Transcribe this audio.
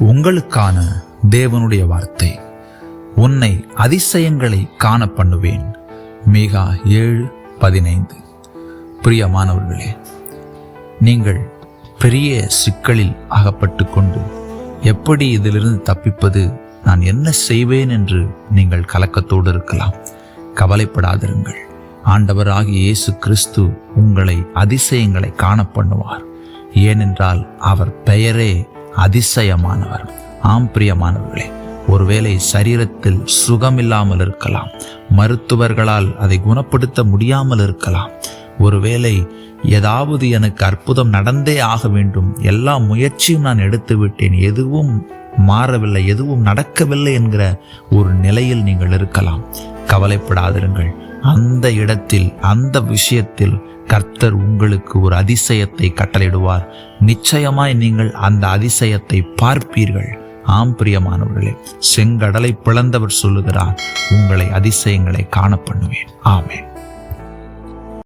உங்களுக்கான தேவனுடைய வார்த்தை. உன்னை அதிசயங்களை காண பண்ணுவேன். மீகா 7:15. பிரியமானவர்களே, நீங்கள் பெரிய சிக்கலில் அகப்பட்டு கொண்டு எப்படி இதிலிருந்து தப்பிப்பது, நான் என்ன செய்வேன் என்று நீங்கள் கலக்கத்தோடு இருக்கலாம். கவலைப்படாதிருங்கள். ஆண்டவராகிய இயேசு கிறிஸ்து உங்களை அதிசயங்களை காண பண்ணுவார். ஏனென்றால் அவர் பெயரே அதிசயமானவர். ஆம் பிரியமானவர்களே, ஒருவேளை சரீரத்தில் சுகமில்லாமல் இருக்கலாம், மருத்துவர்களால் அதை குணப்படுத்த முடியாமல் இருக்கலாம். ஒருவேளை ஏதாவது எனக்கு அற்புதம் நடந்தே ஆக வேண்டும், எல்லா முயற்சியும் நான் எடுத்து விட்டேன், எதுவும் மாறவில்லை, எதுவும் நடக்கவில்லை என்கிற ஒரு நிலையில் நீங்கள் இருக்கலாம். கவலைப்படாதிருங்கள். அந்த இடத்தில், அந்த விஷயத்தில் கர்த்தர் உங்களுக்கு ஒரு அதிசயத்தை கட்டளையிடுவார். நிச்சயமாய் நீங்கள் அந்த அதிசயத்தை பார்ப்பீர்கள். ஆம் பிரியமானவர்களே, செங்கடலை பிளந்தவர் சொல்லுகிறார், உங்களை அதிசயங்களை காண பண்ணுவேன். ஆமென்.